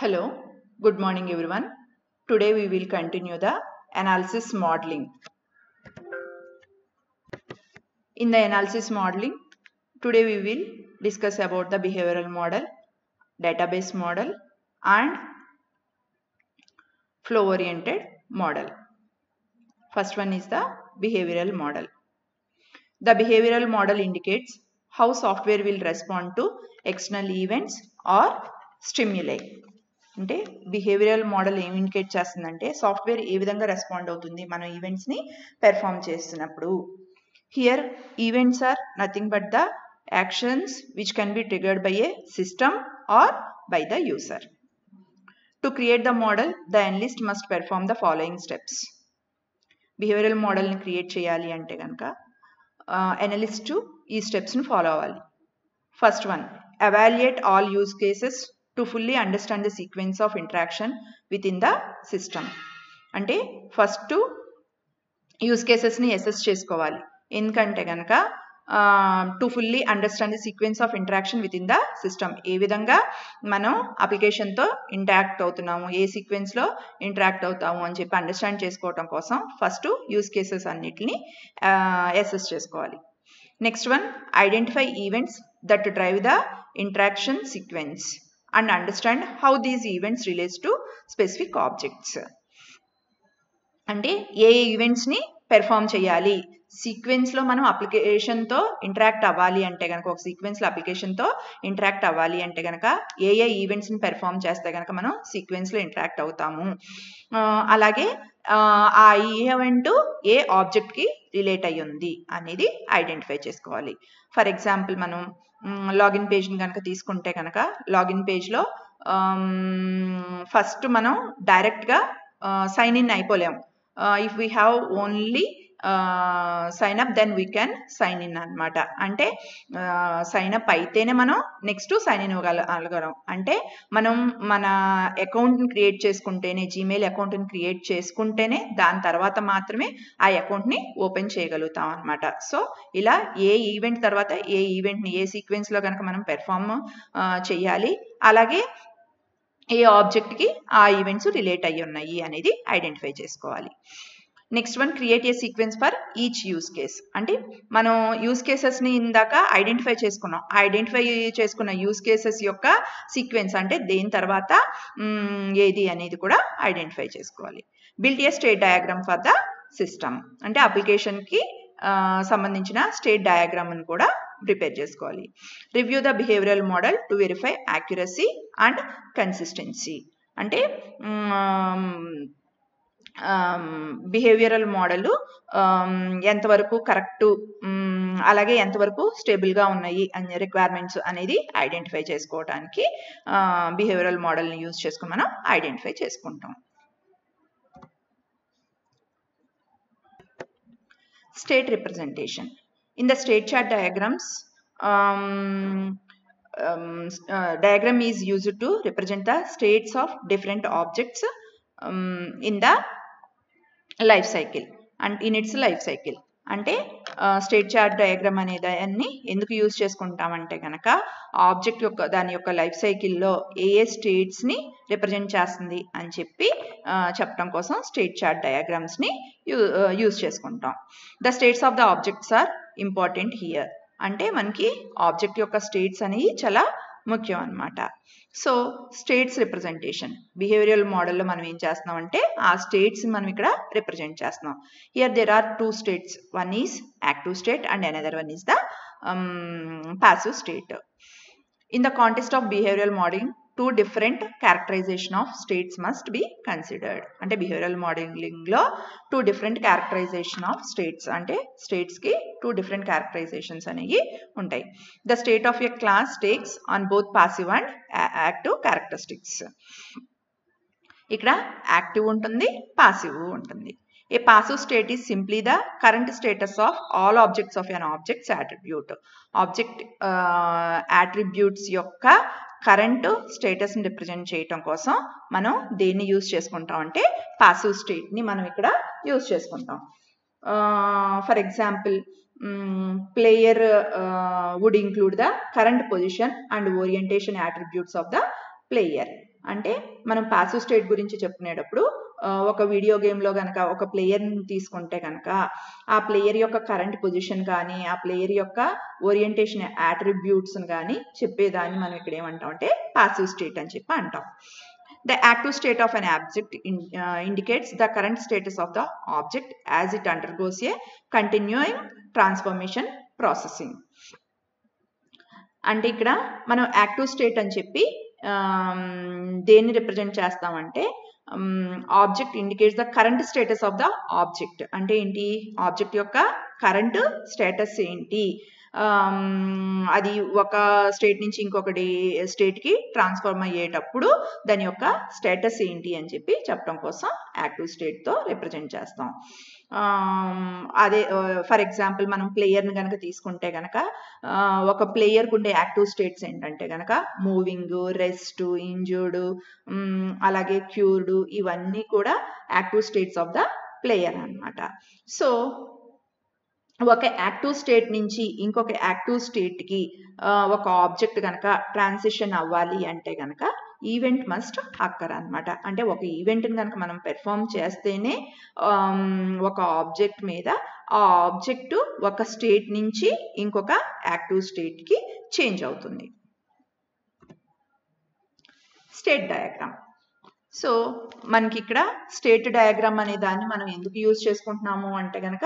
Hello, good morning everyone. Today we will continue the analysis modeling. In the analysis modeling, today we will discuss about the behavioral model, database model and flow oriented model. First one is the behavioral model. The behavioral model indicates how software will respond to external events or stimuli. అంటే behavioral model ఏం indicate చేస్తుందంటే software ఏ విధంగా respond అవుతుంది మనం ఈవెంట్స్ని perform చేస్తున్నప్పుడు. Here events are nothing but the actions which can be triggered by a system or by the user. To create the model the analyst must perform the following steps. Behavioral మోడల్ని create చేయాలి అంటే కనుక analyst ఈ స్టెప్స్ని follow అవ్వాలి. First one, evaluate all use cases to fully understand the sequence of interaction within the system. అంటే first use కేసెస్ని assess చేసుకోవాలి. ఎందుకంటే కనుక to fully understand the sequence of interaction within the system. ఏ విధంగా మనం అప్లికేషన్తో interact అవుతున్నాము, ఏ సీక్వెన్స్లో interact అవుతాము అని చెప్పి అండర్స్టాండ్ చేసుకోవటం కోసం ఫస్ట్ యూస్ కేసెస్ అన్నిటిని అసెస్ చేసుకోవాలి. Next one, identify events that drive the interaction sequence and understand how these events relates to specific objects. అంటే ఏ ఈవెంట్స్ని పెర్ఫామ్ చేయాలి, సీక్వెన్స్లో మనం అప్లికేషన్తో ఇంటరాక్ట్ అవ్వాలి అంటే కనుక, ఒక సీక్వెన్స్లో అప్లికేషన్తో ఇంటరాక్ట్ అవ్వాలి అంటే కనుక ఏ ఈవెంట్స్ని పెర్ఫామ్ చేస్తే కనుక మనం సీక్వెన్స్లో ఇంటరాక్ట్ అవుతాము. అలాగే ఆ ఈవెంట్ ఏ ఆబ్జెక్ట్కి రిలేట్ అయ్యి ఉంది అనేది ఐడెంటిఫై చేసుకోవాలి. ఫర్ ఎగ్జాంపుల్ మనం లాగిన్ పేజ్ని కనుక తీసుకుంటే కనుక లాగిన్ పేజ్లో ఫస్ట్ మనం డైరెక్ట్గా సైన్ ఇన్ అయిపోలేము. If we have only sign up then we can sign in అనమాట. అంటే సైన్ అప్ అయితేనే మనం నెక్స్ట్ సైన్ ఇన్ ఇవ్వగలం. అంటే మనం మన అకౌంట్ని క్రియేట్ చేసుకుంటేనే, జీమెయిల్ అకౌంట్ని క్రియేట్ చేసుకుంటేనే దాని తర్వాత మాత్రమే ఆ అకౌంట్ని ఓపెన్ చేయగలుగుతాం అనమాట. సో ఇలా ఏ ఈవెంట్ తర్వాత ఏ ఈవెంట్ని ఏ సీక్వెన్స్లో కనుక మనం పెర్ఫామ్ చేయాలి, అలాగే ఏ ఆబ్జెక్ట్కి ఆ ఈవెంట్స్ రిలేట్ అయ్యి ఉన్నాయి అనేది ఐడెంటిఫై చేసుకోవాలి. Next one, create a sequence for each use case. అంటే మనం యూస్ కేసెస్ని ఇందాక ఐడెంటిఫై చేసుకున్నాం. ఐడెంటిఫై చేసుకున్న యూస్ కేసెస్ యొక్క సీక్వెన్స్ అంటే దేని తర్వాత ఏది అనేది కూడా ఐడెంటిఫై చేసుకోవాలి. Build a state diagram for the system. అంటే అప్లికేషన్కి సంబంధించిన స్టేట్ డయాగ్రామ్ని కూడా ప్రిపేర్ చేసుకోవాలి. Review the behavioural model to verify accuracy and consistency. అంటే బిహేవియరల్ మోడల్ ఎంతవరకు కరెక్టు, అలాగే ఎంతవరకు స్టేబుల్గా ఉన్నాయి అనే రిక్వైర్మెంట్స్ అనేది ఐడెంటిఫై చేసుకోవడానికి బిహేవియరల్ మోడల్ని యూజ్ చేసుకుని మనం ఐడెంటిఫై చేసుకుంటాం. State representation. In the state chart diagrams, diagram is used to represent the states of different objects in the life cycle and in its life cycle. అంటే state chart diagram అనే దాన్ని ఎందుకు use చేసుకుంటామంటే కనుక object యొక్క దాని యొక్క life సైకిల్లో ఏ స్టేట్స్ని represent చేస్తుంది అని చెప్పి చెప్పడం కోసం స్టేట్ చార్ట్ డయాగ్రామ్స్ని యూజ్ చేసుకుంటాం. The states of the objects are important here. అంటే మనకి ఆబ్జెక్ట్ యొక్క స్టేట్స్ అనేవి చాలా ముఖ్యం అన్నమాట. సో స్టేట్స్ రిప్రజెంటేషన్ బిహేవియరల్ మోడల్లో మనం ఏం చేస్తున్నాం అంటే ఆ స్టేట్స్ మనం ఇక్కడ రిప్రజెంట్ చేస్తున్నాం. Here there are two states, one is active state and another one is the passive state. In the context of behavioral modeling, two different characterization of states must be considered. అంటే బిహేవియరల్ మోడలింగ్లో two different characterization of states, అంటే స్టేట్స్కి two different characterizations అనేవి ఉంటాయి. The state of a class takes on both passive and active characteristics. ఇక్కడ active ఉంటుంది, passive ఉంటుంది. A passive state is simply the current status of all objects of an object's attribute. Object attributes యొక్క current స్టేటస్ని represent చేయటం కోసం మనం దేన్ని use చేసుకుంటాం అంటే పాసివ్ స్టేట్ని మనం ఇక్కడ యూజ్ చేసుకుంటాం. For example player would include the current position and orientation attributes of the player. అంటే మనం పాసివ్ స్టేట్ గురించి చెప్పుకునేటప్పుడు ఒక వీడియో గేమ్లో కనుక ఒక ప్లేయర్ని తీసుకుంటే కనుక ఆ ప్లేయర్ యొక్క కరెంట్ పొజిషన్ కానీ ఆ ప్లేయర్ యొక్క ఓరియంటేషన్ యాట్రిబ్యూట్స్ని కానీ చెప్పేదాన్ని మనం ఇక్కడ ఏమంటాం అంటే పాసివ్ స్టేట్ అని చెప్పి అంటాం. The active state of an object indicates the current status of the object as it undergoes a continuing transformation processing. అంటే ఇక్కడ మనం యాక్టివ్ స్టేట్ అని చెప్పి దేన్ని రిప్రజెంట్ చేస్తామంటే object indicates the current status of the object. అంటే ఏంటి, object యొక్క కరెంట్ స్టేటస్ ఏంటి, అది ఒక స్టేట్ నుంచి ఇంకొకటి స్టేట్కి ట్రాన్స్ఫార్మ్ అయ్యేటప్పుడు దాని యొక్క స్టేటస్ ఏంటి అని చెప్పి చెప్పడం కోసం యాక్టివ్ స్టేట్తో రిప్రజెంట్ చేస్తాం. అదే ఫర్ ఎగ్జాంపుల్ మనం ప్లేయర్ని కనుక తీసుకుంటే కనుక ఒక ప్లేయర్కి ఉండే యాక్టివ్ స్టేట్స్ ఏంటంటే కనుక మూవింగ్, రెస్ట్, ఇంజర్డ్, అలాగే క్యూర్డ్, ఇవన్నీ కూడా active states of the player అన్నమాట. సో ఒక యాక్టివ్ స్టేట్ నుంచి ఇంకొక యాక్టివ్ స్టేట్కి ఒక ఆబ్జెక్ట్ కనుక ట్రాన్సిషన్ అవ్వాలి అంటే కనుక ఈవెంట్ మస్ట్ అక్కర్ అనమాట. అంటే ఒక ఈవెంట్ని కనుక మనం పెర్ఫామ్ చేస్తేనే ఒక ఆబ్జెక్ట్ మీద ఆ ఆబ్జెక్ట్ ఒక స్టేట్ నుంచి ఇంకొక యాక్టివ్ స్టేట్కి చేంజ్ అవుతుంది. State diagram. సో మనకి ఇక్కడ స్టేట్ డయాగ్రామ్ అనే దాన్ని మనం ఎందుకు యూజ్ చేసుకుంటున్నాము అంటే కనుక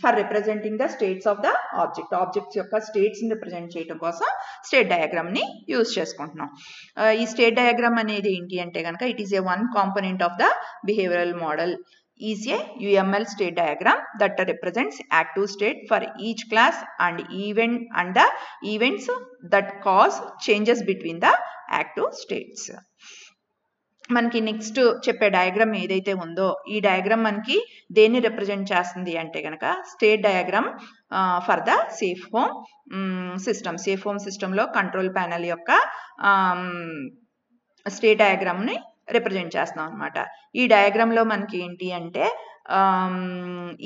for representing the states of the objects యొక్క స్టేట్స్ని రిప్రజెంట్ చేయడం కోసం స్టేట్ డయాగ్రామ్ని యూజ్ చేసుకుంటున్నాం. ఈ స్టేట్ డయాగ్రామ్ అనేది ఏంటి అంటే కనుక it is a one component of the behavioural model is a UML state diagram that represents active state for each class and the events that cause changes between the active states. మనకి next చెప్పే diagram ఏదైతే ఉందో ఈ diagram మనకి దేన్ని represent చేస్తుంది అంటే కనుక state diagram for the safe home system. Safe home సిస్టంలో కంట్రోల్ ప్యానెల్ యొక్క స్టేట్ డయాగ్రామ్ని రిప్రజెంట్ చేస్తున్నాం అనమాట. ఈ డయాగ్రామ్లో మనకి ఏంటి అంటే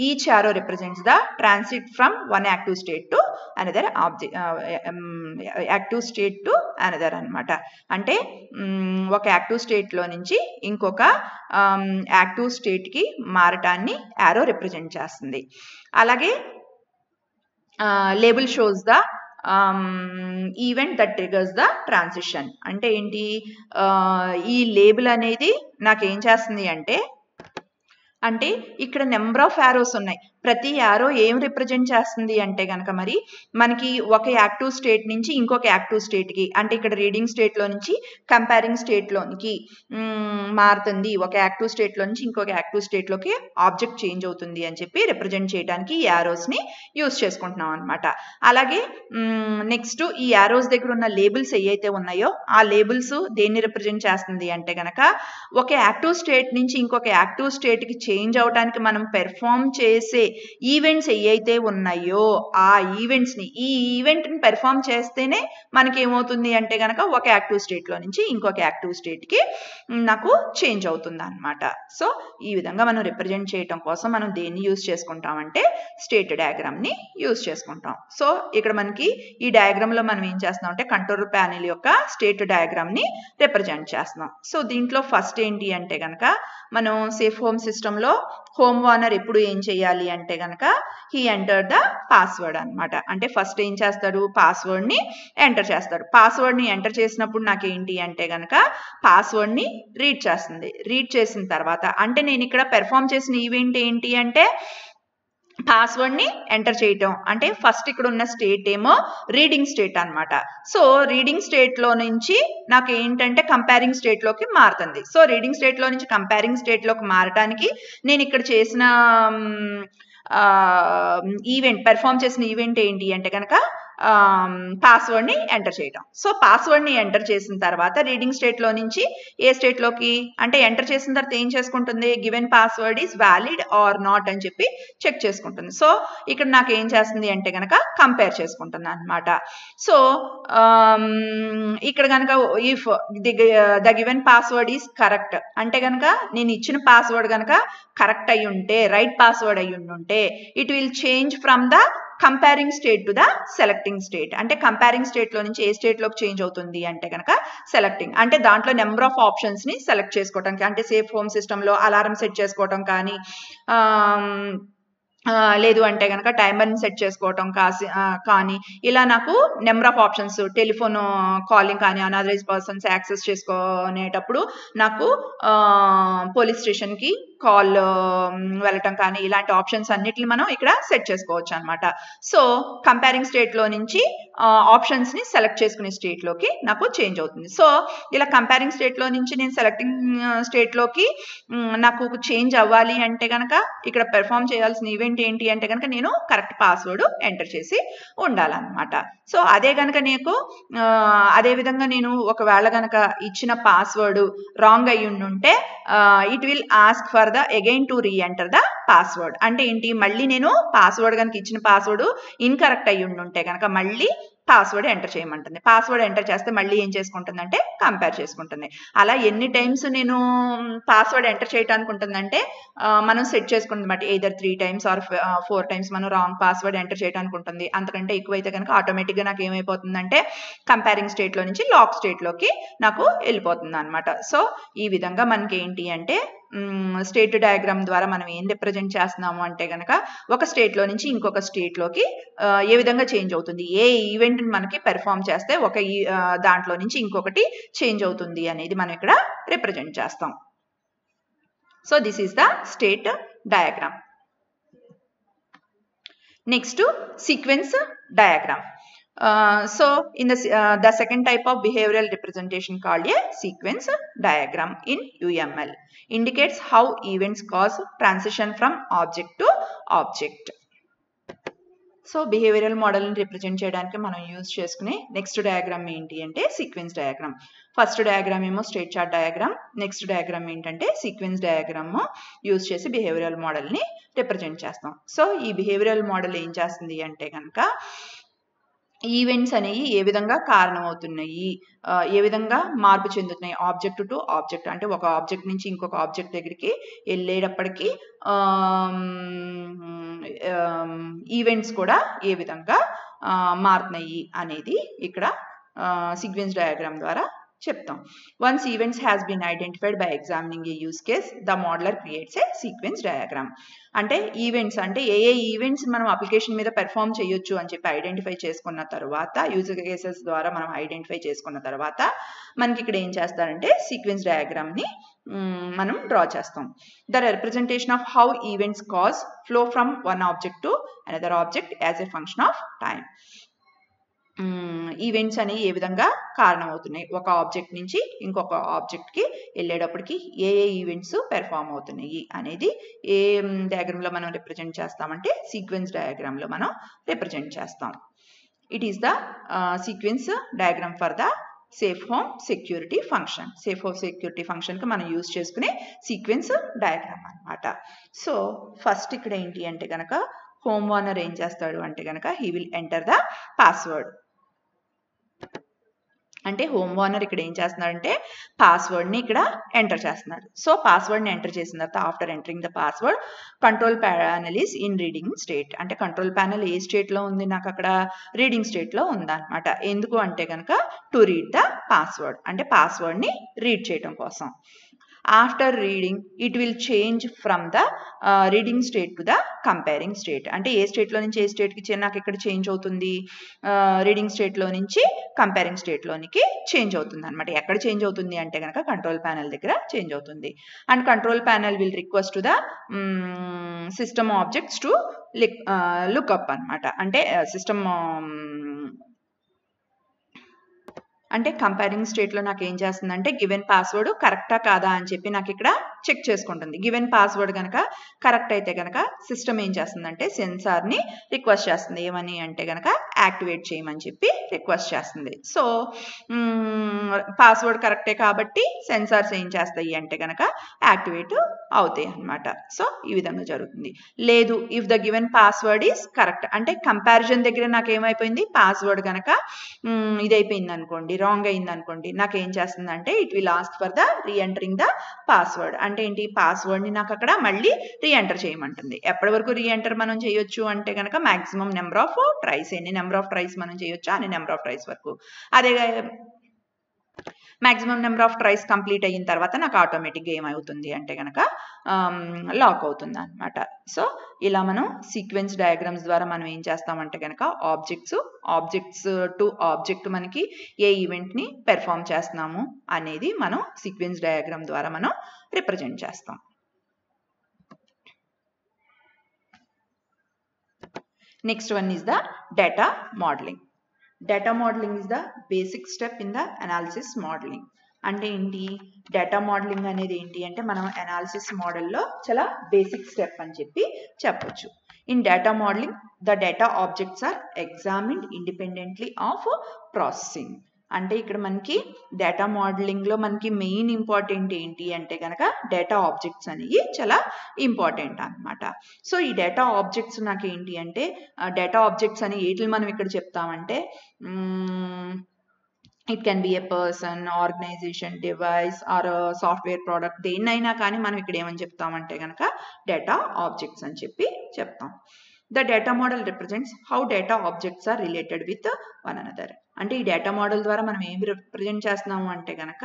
each arrow represents the transit from one active state to another active state to another అనమాట. అంటే ఒక యాక్టివ్ స్టేట్లో నుంచి ఇంకొక యాక్టివ్ స్టేట్కి మారటాన్ని యారో రిప్రజెంట్ చేస్తుంది. అలాగే label shows the event that triggers the transition. అంటే ఏంటి, ఈ లేబుల్ అనేది నాకేం చేస్తుంది అంటే ఇక్కడ నెంబర్ ఆఫ్ యారోస్ ఉన్నాయి. ప్రతి యారో ఏం రిప్రజెంట్ చేస్తుంది అంటే కనుక మరి మనకి ఒక యాక్టివ్ స్టేట్ నుంచి ఇంకొక యాక్టివ్ స్టేట్కి, అంటే ఇక్కడ రీడింగ్ స్టేట్లో నుంచి కంపేరింగ్ స్టేట్లోనికి మారుతుంది, ఒక యాక్టివ్ స్టేట్లో నుంచి ఇంకొక యాక్టివ్ స్టేట్లోకి ఆబ్జెక్ట్ చేంజ్ అవుతుంది అని చెప్పి రిప్రజెంట్ చేయడానికి ఈ యారోస్ని యూజ్ చేసుకుంటున్నాం అనమాట. అలాగే నెక్స్ట్ ఈ యారోస్ దగ్గర ఉన్న లేబుల్స్ ఏవైతే ఉన్నాయో ఆ లేబుల్స్ దేన్ని రిప్రజెంట్ చేస్తుంది అంటే కనుక ఒక యాక్టివ్ స్టేట్ నుంచి ఇంకొక యాక్టివ్ స్టేట్కి చేంజ్ అవడానికి మనం పెర్ఫామ్ చేసే ఈవెంట్స్ ఏవైతే ఉన్నాయో ఆ ఈవెంట్స్ని, ఈ ఈవెంట్ని పెర్ఫామ్ చేస్తేనే మనకి ఏమవుతుంది అంటే కనుక ఒక యాక్టివ్ స్టేట్లో నుంచి ఇంకొక యాక్టివ్ స్టేట్కి నాకు చేంజ్ అవుతుంది అనమాట. సో ఈ విధంగా మనం రిప్రజెంట్ చేయడం కోసం మనం దేన్ని యూజ్ చేసుకుంటామంటే స్టేట్ డయాగ్రామ్ని యూజ్ చేసుకుంటాం. సో ఇక్కడ మనకి ఈ డయాగ్రామ్లో మనం ఏం చేస్తున్నాం అంటే కంట్రోల్ ప్యానెల్ యొక్క స్టేట్ డయాగ్రామ్ని రిప్రజెంట్ చేస్తున్నాం. సో దీంట్లో ఫస్ట్ ఏంటి అంటే కనుక మనం సేఫ్ హోమ్ సిస్టంలో హోమ్ ఓనర్ ఎప్పుడు ఏం చేయాలి అంటే కనుక హీ ఎంటర్ ద పాస్వర్డ్ అనమాట. అంటే ఫస్ట్ ఏం చేస్తాడు, పాస్వర్డ్ని ఎంటర్ చేస్తాడు. పాస్వర్డ్ని ఎంటర్ చేసినప్పుడు నాకేంటి అంటే కనుక పాస్వర్డ్ని రీడ్ చేస్తుంది. రీడ్ చేసిన తర్వాత అంటే నేను ఇక్కడ పెర్ఫామ్ చేసిన ఈవెంట్ ఏంటి అంటే పాస్వర్డ్ని ఎంటర్ చేయటం. అంటే ఫస్ట్ ఇక్కడ ఉన్న స్టేట్ ఏమో రీడింగ్ స్టేట్ అనమాట. సో రీడింగ్ స్టేట్లో నుంచి నాకు ఏంటంటే కంపేరింగ్ స్టేట్లోకి మారుతుంది. సో రీడింగ్ స్టేట్లో నుంచి కంపేరింగ్ స్టేట్లోకి మారటానికి నేను ఇక్కడ చేసిన ఈవెంట్, పెర్ఫామ్ చేసిన ఈవెంట్ ఏంటి అంటే కనుక పాస్వర్డ్ని ఎంటర్ చేయటం. సో పాస్వర్డ్ని ఎంటర్ చేసిన తర్వాత రీడింగ్ స్టేట్లో నుంచి ఏ స్టేట్లోకి అంటే ఎంటర్ చేసిన తర్వాత ఏం చేసుకుంటుంది, given password is valid or not అని చెప్పి చెక్ చేసుకుంటుంది. సో ఇక్కడ నాకు ఏం చేస్తుంది అంటే కనుక కంపేర్ చేసుకుంటుంది అనమాట. సో ఇక్కడ కనుక if the given password is correct అంటే కనుక నేను ఇచ్చిన పాస్వర్డ్ కనుక కరెక్ట్ అయి ఉంటే, రైట్ పాస్వర్డ్ అయి ఉంటే it will change from the comparing state to the selecting state. అంటే కంపేరింగ్ స్టేట్లో నుంచి ఏ స్టేట్లోకి చేంజ్ అవుతుంది అంటే కనుక సెలెక్టింగ్. అంటే దాంట్లో నెంబర్ ఆఫ్ ఆప్షన్స్ని సెలెక్ట్ చేసుకోవడానికి, అంటే సేఫ్ హోమ్ సిస్టంలో అలారం సెట్ చేసుకోవటం కానీ, లేదు అంటే కనుక టైమర్ని సెట్ చేసుకోవటం కానీ ఇలా నాకు number of options, telephone calling కానీ, అనాథరైజ్ పర్సన్స్ యాక్సెస్ చేసుకునేటప్పుడు నాకు పోలీస్ స్టేషన్కి కాల్ వెళ్ళటం కానీ ఇలాంటి ఆప్షన్స్ అన్నిటిని మనం ఇక్కడ సెట్ చేసుకోవచ్చు అనమాట. సో కంపేరింగ్ స్టేట్లో నుంచి ఆప్షన్స్ని సెలెక్ట్ చేసుకునే స్టేట్లోకి నాకు చేంజ్ అవుతుంది. సో ఇలా కంపేరింగ్ స్టేట్లో నుంచి నేను సెలెక్టింగ్ స్టేట్లోకి నాకు చేంజ్ అవ్వాలి అంటే కనుక ఇక్కడ పెర్ఫామ్ చేయాల్సిన ఈవెంట్ ఏంటి అంటే కనుక నేను కరెక్ట్ పాస్వర్డ్ ఎంటర్ చేసి ఉండాలన్నమాట. సో అదే కనుక నీకు అదేవిధంగా నేను ఒకవేళ కనుక ఇచ్చిన పాస్వర్డ్ రాంగ్ అయ్యి ఉంటే it will ask for the again to re-enter the password. అంటే ఏంటి, మళ్ళీ నేను పాస్వర్డ్ కనుక ఇచ్చిన పాస్వర్డ్ ఇన్కరెక్ట్ అయ్యి ఉంటే కనుక మళ్ళీ పాస్వర్డ్ ఎంటర్ చేయమంటుంది. పాస్వర్డ్ ఎంటర్ చేస్తే మళ్ళీ ఏం చేసుకుంటుందంటే కంపేర్ చేసుకుంటుంది. అలా ఎన్ని టైమ్స్ నేను పాస్వర్డ్ ఎంటర్ చేయడానికి ఉంటుందంటే మనం సెట్ చేసుకుంటుంది బట్టి ఎయిదర్ 3 times ఆర్ 4 times మనం రాంగ్ పాస్వర్డ్ ఎంటర్ చేయడానికి ఉంటుంది. అంతకంటే ఎక్కువైతే కనుక ఆటోమేటిక్గా నాకు ఏమైపోతుందంటే కంపేరింగ్ స్టేట్లో నుంచి లాక్ స్టేట్లోకి నాకు వెళ్ళిపోతుంది అనమాట. సో ఈ విధంగా మనకి ఏంటి అంటే స్టేట్ డయాగ్రామ్ ద్వారా మనం ఏం రిప్రజెంట్ చేస్తున్నాము అంటే కనుక ఒక స్టేట్లో నుంచి ఇంకొక స్టేట్లోకి ఏ విధంగా చేంజ్ అవుతుంది, ఏ ఈవెంట్ మనకి పెర్ఫామ్ చేస్తే ఒక దాంట్లో నుంచి ఇంకొకటి చేంజ్ అవుతుంది అనేది మనం ఇక్కడ రిప్రజెంట్ చేస్తాం. So this is the state diagram. Next sequence diagram. So in the second type of behavioral representation called a sequence diagram in UML indicates how events cause transition from object to object. So behavioural మోడల్ని represent చేయడానికి మనం use చేసుకునే next diagram ఏంటి అంటే sequence diagram. First diagram ఏమో state chart diagram, next diagram ఏంటంటే sequence diagram use చేసి behavioural మోడల్ని రిప్రజెంట్ చేస్తాం. సో ఈ బిహేవియరల్ మోడల్ ఏం చేస్తుంది అంటే కనుక ఈవెంట్స్ అనేవి ఏ విధంగా కారణమవుతున్నాయి, ఏ విధంగా మార్పు చెందుతున్నాయి ఆబ్జెక్ట్ టు ఆబ్జెక్ట్, అంటే ఒక ఆబ్జెక్ట్ నుంచి ఇంకొక ఆబ్జెక్ట్ దగ్గరికి వెళ్ళేటప్పటికి ఈవెంట్స్ కూడా ఏ విధంగా మారుతున్నాయి అనేది ఇక్కడ సీక్వెన్స్ డయాగ్రామ్ ద్వారా చెప్తాం. Once events has been identified by examining a use case the modeler creates a sequence diagram. అంటే ఈవెంట్స్ అంటే ఏ ఈవెంట్స్ మనం అప్లికేషన్ మీద పెర్ఫామ్ చేయొచ్చు అని చెప్పి ఐడెంటిఫై చేసుకున్న తర్వాత, యూజర్ కేసెస్ ద్వారా మనం ఐడెంటిఫై చేసుకున్న తర్వాత మనకి ఇక్కడ ఏం చేస్తారంటే సీక్వెన్స్ డయాగ్రామ్ని మనం డ్రా చేస్తాం. The representation of how events cause flow from one object to another object as a function of time. Events అనేవి ఏ విధంగా కారణమవుతున్నాయి, ఒక ఆబ్జెక్ట్ నుంచి ఇంకొక ఆబ్జెక్ట్కి వెళ్ళేటప్పటికి ఏ ఈవెంట్స్ పెర్ఫామ్ అవుతున్నాయి అనేది ఏ డయాగ్రామ్లో మనం రిప్రజెంట్ చేస్తామంటే సీక్వెన్స్ డయాగ్రామ్లో మనం రిప్రజెంట్ చేస్తాం. It is the sequence diagram for the safe home security function. Safe home security ఫంక్షన్కి మనం యూజ్ చేసుకునే సీక్వెన్స్ డయాగ్రామ్ అనమాట. సో ఫస్ట్ ఇక్కడ ఏంటి అంటే కనుక హోమ్ ఓనర్ ఏం చేస్తాడు అంటే కనుక he will enter the password. అంటే హోమ్ ఓనర్ ఇక్కడ ఏం చేస్తున్నాడంటే పాస్వర్డ్ని ఇక్కడ ఎంటర్ చేస్తున్నాడు. సో పాస్వర్డ్ని ఎంటర్ చేసిన తర్వాత after entering the password control panel is in reading state. అంటే కంట్రోల్ ప్యానల్ ఏ స్టేట్లో ఉంది, నాకు అక్కడ రీడింగ్ స్టేట్లో ఉందన్నమాట. ఎందుకు అంటే కనుక టు రీడ్ ద పాస్వర్డ్, అంటే పాస్వర్డ్ని రీడ్ చేయడం కోసం. After reading it will change from the reading state to the comparing state. అంటే ఏ స్టేట్లో నుంచి ఏ స్టేట్కి నాకు ఇక్కడ చేంజ్ అవుతుంది, రీడింగ్ స్టేట్లో నుంచి కంపేరింగ్ స్టేట్లోనికి చేంజ్ అవుతుంది అనమాట. ఎక్కడ చేంజ్ అవుతుంది అంటే కనుక కంట్రోల్ ప్యానల్ దగ్గర చేంజ్ అవుతుంది. And control panel will request to the system objects to look up అనమాట. అంటే సిస్టమ్ అంటే కంపేరింగ్ స్టేట్లో నాకు ఏం చేస్తుందంటే గివెన్ పాస్వర్డ్ కరెక్టా కాదా అని చెప్పి నాకు ఇక్కడ చెక్ చేసుకుంటుంది. గివెన్ పాస్వర్డ్ కనుక కరెక్ట్ అయితే కనుక సిస్టమ్ ఏం చేస్తుందంటే సెన్సార్ని రిక్వెస్ట్ చేస్తుంది. ఏమని అంటే కనుక యాక్టివేట్ చేయమని చెప్పి రిక్వెస్ట్ చేస్తుంది. సో పాస్వర్డ్ కరెక్టే కాబట్టి సెన్సార్స్ ఏం చేస్తాయి అంటే కనుక యాక్టివేట్ అవుతాయి అన్నమాట. సో ఈ విధంగా జరుగుతుంది. లేదు if the given password is correct, అంటే కంపారిజన్ దగ్గర నాకు ఏమైపోయింది పాస్వర్డ్ కనుక ఇదైపోయింది అనుకోండి, రాంగ్ అయింది అనుకోండి, నాకు ఏం చేస్తుందంటే it will ask for the reentering the password. అంటే ఏంటి, పాస్వర్డ్ని నాకు అక్కడ మళ్ళీ రీఎంటర్ చేయమంటుంది. ఎప్పటి వరకు రీఎంటర్ మనం చేయొచ్చు అంటే కనుక మ్యాక్సిమం నెంబర్ ఆఫ్ ట్రైస్, ఎన్ని నెంబర్ ఆఫ్ ట్రైస్ మనం చేయొచ్చు అన్ని నెంబర్ ఆఫ్ ట్రైస్ వరకు. అదే maximum number of tries complete అయిన తర్వాత నాకు ఆటోమేటిక్గా ఏమవుతుంది అంటే కనుక లాక్ అవుతుంది అనమాట. సో ఇలా మనం సీక్వెన్స్ డయాగ్రామ్స్ ద్వారా మనం ఏం చేస్తామంటే కనుక ఆబ్జెక్ట్స్ టు ఆబ్జెక్ట్ మనకి ఏ ఈవెంట్ని పెర్ఫామ్ చేస్తున్నాము అనేది మనం సీక్వెన్స్ డయాగ్రామ్ ద్వారా మనం రిప్రజెంట్ చేస్తాం. Next one is the data modelling. Data modelling is the basic step in the analysis modeling. అంటే ఏంటి, డేటా మోడలింగ్ అనేది ఏంటి అంటే మనం అనాలిసిస్ మోడల్లో చాలా బేసిక్ స్టెప్ అని చెప్పి చెప్పొచ్చు. In data modeling the data objects are examined independently of processing. అంటే ఇక్కడ మనకి డేటా మోడలింగ్లో మనకి మెయిన్ ఇంపార్టెంట్ ఏంటి అంటే కనుక డేటా ఆబ్జెక్ట్స్ అనేవి చాలా ఇంపార్టెంట్ అనమాట. సో ఈ డేటా ఆబ్జెక్ట్స్ నాకు ఏంటి అంటే, డేటా ఆబ్జెక్ట్స్ అని వీటిని మనం ఇక్కడ చెప్తామంటే it can be a person, organisation, device or software product, దేన్నైనా కానీ మనం ఇక్కడ ఏమని చెప్తామంటే కనుక డేటా ఆబ్జెక్ట్స్ అని చెప్పి చెప్తాం. The data model represents how data objects are related with one another. అంటే ఈ డేటా మోడల్ ద్వారా మనం ఏమి రిప్రజెంట్ చేస్తున్నాము అంటే కనుక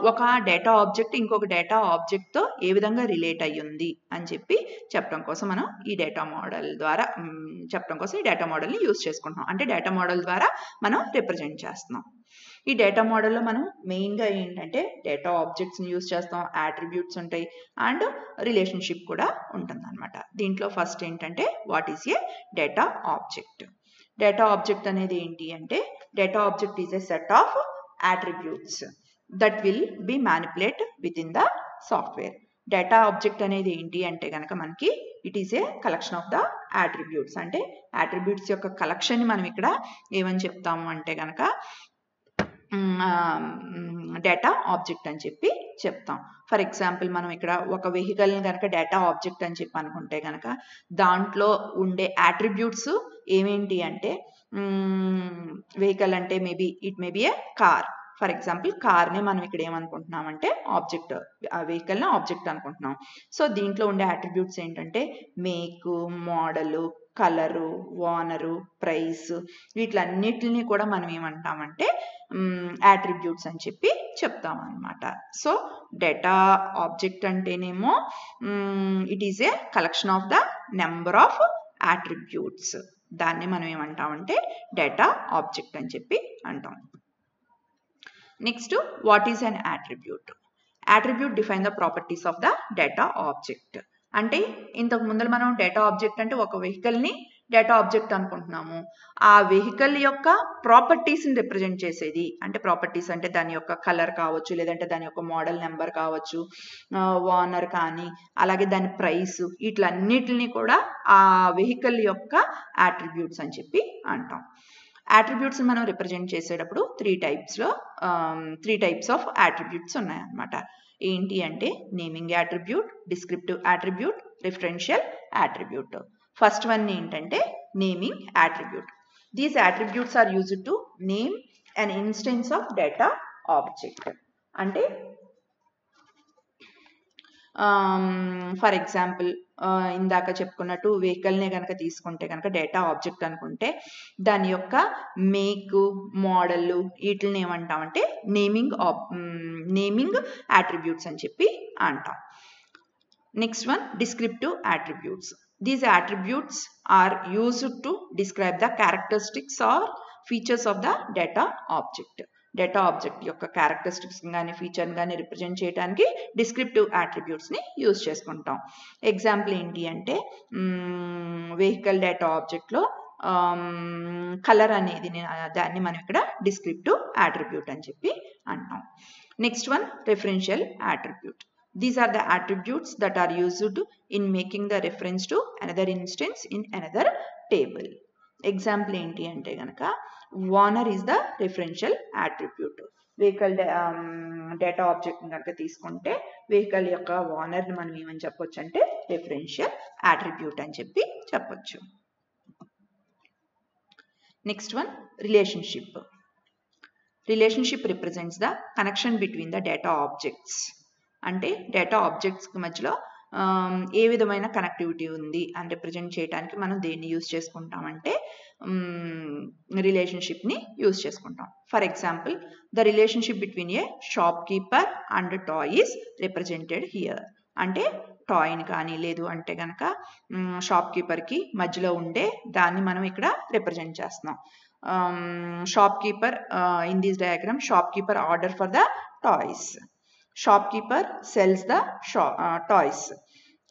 ఒక డేటా ఆబ్జెక్ట్ ఇంకొక డేటా ఆబ్జెక్ట్తో ఏ విధంగా రిలేట్ అయ్యింది అని చెప్పి చెప్పడం కోసం మనం ఈ డేటా మోడల్ ద్వారా చెప్పడం కోసం ఈ డేటా మోడల్ని యూజ్ చేసుకుంటున్నాం. అంటే డేటా మోడల్ ద్వారా మనం రిప్రజెంట్ చేస్తున్నాం. ఈ డేటా మోడల్లో మనం మెయిన్గా ఏంటంటే డేటా ఆబ్జెక్ట్స్ని యూజ్ చేస్తాం, యాట్రిబ్యూట్స్ ఉంటాయి అండ్ రిలేషన్షిప్ కూడా ఉంటుంది అనమాట. దీంట్లో ఫస్ట్ ఏంటంటే what is a data object. Data object అనేది ఏంటి అంటే data object is a set of attributes that will be manipulate with in the software. Data object అనేది ఏంటి అంటే కనుక మనకి it is a collection of the attributes. అంటే attributes యొక్క కలెక్షన్ని మనం ఇక్కడ ఏమని చెప్తాము అంటే కనుక డేటా ఆబ్జెక్ట్ అని చెప్పి చెప్తాం. ఫర్ ఎగ్జాంపుల్ మనం ఇక్కడ ఒక వెహికల్ని కనుక డేటా ఆబ్జెక్ట్ అని చెప్పి అనుకుంటే కనుక దాంట్లో ఉండే యాట్రిబ్యూట్స్ ఏమేంటి అంటే వెహికల్ అంటే it may be A car. For example కార్ని మనం ఇక్కడ ఏమనుకుంటున్నాం అంటే ఆబ్జెక్ట్, ఆ వెహికల్ని ఆబ్జెక్ట్ అనుకుంటున్నాం. సో దీంట్లో ఉండే యాట్రిబ్యూట్స్ ఏంటంటే మేకు, మోడలు, కలరు, ఓనరు, ప్రైస్, వీటిలన్నిటిని కూడా మనం ఏమంటామంటే యాట్రిబ్యూట్స్ అని చెప్పి చెప్తాం అనమాట. సో డేటా ఆబ్జెక్ట్ అంటేనేమో it is a collection of the number of attributes. దాన్ని మనం ఏమంటామంటే డేటా ఆబ్జెక్ట్ అని చెప్పి అంటాం. Next what is an attribute. Attribute define the properties of the data object. అంటే ఇంతకు ముందర మనం డేటా ఆబ్జెక్ట్ అంటే ఒక వెహికల్ని డేటా ఆబ్జెక్ట్ అనుకుంటున్నాము. ఆ వెహికల్ యొక్క ప్రాపర్టీస్ని రిప్రజెంట్ చేసేది. అంటే ప్రాపర్టీస్ అంటే దాని యొక్క కలర్ కావచ్చు, లేదంటే దాని యొక్క మోడల్ నెంబర్ కావచ్చు, ఓనర్ కానీ, అలాగే దాని ప్రైస్, వీటిలన్నిటిని కూడా ఆ వెహికల్ యొక్క యాట్రిబ్యూట్స్ అని చెప్పి అంటాం. యాట్రిబ్యూట్స్ మనం రిప్రజెంట్ చేసేటప్పుడు త్రీ టైప్స్ ఆఫ్ యాట్రిబ్యూట్స్ ఉన్నాయన్నమాట. ఏంటి అంటే naming attribute, descriptive attribute, referential attribute. First one ఏంటంటే naming attribute. These attributes are used to name an instance of data object. అంటే ఫర్ ఎగ్జాంపుల్ ఇందాక చెప్పుకున్నట్టు వెహికల్నే కనుక తీసుకుంటే కనుక డేటా ఆబ్జెక్ట్ అనుకుంటే దాని యొక్క మేక్, మోడల్ వీటిని ఏమంటామంటే నేమింగ్ యాట్రిబ్యూట్స్ అని చెప్పి అంటాం. Next one descriptive attributes. These attributes are used to describe the characteristics or features of the data object. Data object యొక్క క్యారెక్టరిస్టిక్స్ కానీ ఫీచర్ కానీ రిప్రజెంట్ చేయడానికి డిస్క్రిప్టివ్ యాట్రిబ్యూట్స్ని యూజ్ చేసుకుంటాం. ఎగ్జాంపుల్ ఏంటి అంటే వెహికల్ డేటా ఆబ్జెక్ట్లో కలర్ అనేది దాన్ని మనం ఇక్కడ డిస్క్రిప్టివ్ యాట్రిబ్యూట్ అని చెప్పి అంటాం. Next one referential attribute. These are the attributes that are used in making the reference to another instance in another table. Example ఏంటి అంటే కనుక owner is the referential attribute. Vehicle data object కనుక తీసుకుంటే vehicle యొక్క ఓనర్ని మనం ఏమని చెప్పొచ్చు అంటే రిఫరెన్షియల్ యాట్రిబ్యూట్ అని చెప్పి చెప్పొచ్చు. Next one relationship. Relationship represents the connection between the data objects. అంటే డేటా ఆబ్జెక్ట్స్కి మధ్యలో ఏ విధమైన కనెక్టివిటీ ఉంది అని రిప్రజెంట్ చేయడానికి మనం దేన్ని యూజ్ చేసుకుంటామంటే రిలేషన్షిప్ని యూజ్ చేసుకుంటాం. For example, the relationship between A shop keeper and toy is represented here. అంటే టాయ్ని కానీ లేదు అంటే కనుక షాప్ కీపర్కి మధ్యలో ఉండే దాన్ని మనం ఇక్కడ రిప్రజెంట్ చేస్తున్నాం. Shopkeeper in this diagram, shopkeeper order for the toys. Shopkeeper sells the toys.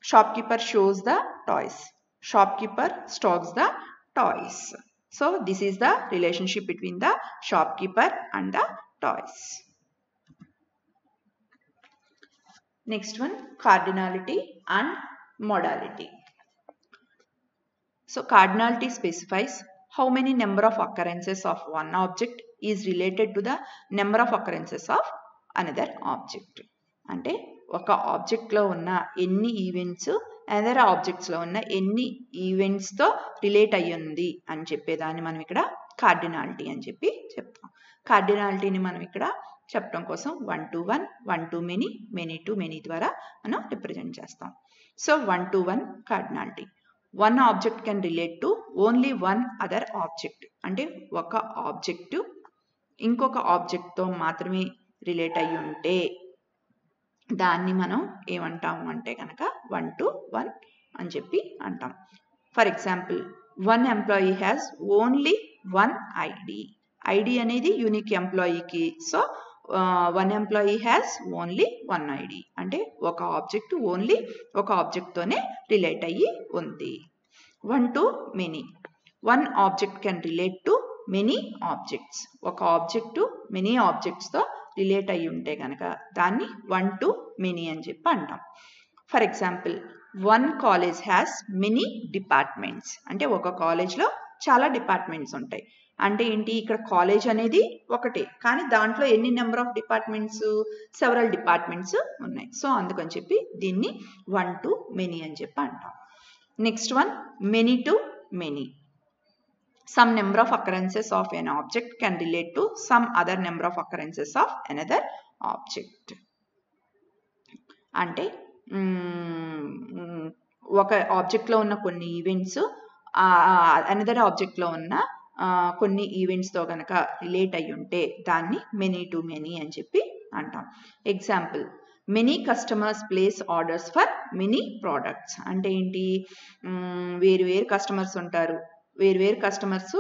Shopkeeper shows the toys. Shopkeeper stocks the toys. So this is the relationship between the shopkeeper and the toys. Next one, cardinality and modality. So cardinality specifies how many number of occurrences of one object is related to the number of occurrences of another object. అంటే ఒక ఆబ్జెక్ట్లో ఉన్న ఎన్ని events other ఆబ్జెక్ట్స్లో ఉన్న ఎన్ని ఈవెంట్స్తో relate అయ్యింది అని చెప్పేదాన్ని మనం ఇక్కడ కార్డినాలిటీ అని చెప్పి చెప్తాం. కార్డినాలిటీని మనం ఇక్కడ చెప్పడం కోసం 1 to 1, 1 to many, many to many ద్వారా మనం రిప్రజెంట్ చేస్తాం. So 1 to 1 cardinality. One object can relate to only one other object. అంటే ఒక ఆబ్జెక్టు ఇంకొక ఆబ్జెక్ట్తో మాత్రమే రిలేట్ అయ్యి ఉంటే దాన్ని మనం ఏమంటాము అంటే కనుక 1 to 1 అని చెప్పి అంటాం. For example, one employee has only one ID. ID అనేది యూనిక్ ఎంప్లాయీకి. So one employee has only one ID. అంటే ఒక ఆబ్జెక్ట్ ఓన్లీ ఒక ఆబ్జెక్ట్తోనే రిలేట్ అయ్యి ఉంది. 1 to many. One object can relate to many objects. ఒక ఆబ్జెక్ట్ మెనీ ఆబ్జెక్ట్స్తో రిలేట్ అయ్యి ఉంటే కనుక దాన్ని 1 to many అని చెప్పి అంటాం. For example, one college has many departments. అంటే ఒక కాలేజ్లో చాలా డిపార్ట్మెంట్స్ ఉంటాయి. అంటే ఏంటి, ఇక్కడ కాలేజ్ అనేది ఒకటే కానీ దాంట్లో ఎన్ని number of departments, several departments ఉన్నాయి. సో అందుకని చెప్పి దీన్ని 1 to many అని చెప్పి అంటాం. Next one, many to many. Some number of occurrences of an object can relate to some other number of occurrences of another object. అంటే ఒక ఆబ్జెక్ట్లో ఉన్న కొన్ని ఈవెంట్స్ అనదర్ ఆబ్జెక్ట్లో ఉన్న కొన్ని ఈవెంట్స్తో కనుక రిలేట్ అయ్యి ఉంటే దాన్ని మెనీ టు మెనీ అని చెప్పి అంటాం. Example, many customers place orders for many products. అంటే ఏంటి, వేరు కస్టమర్స్ ఉంటారు. వేరు కస్టమర్స్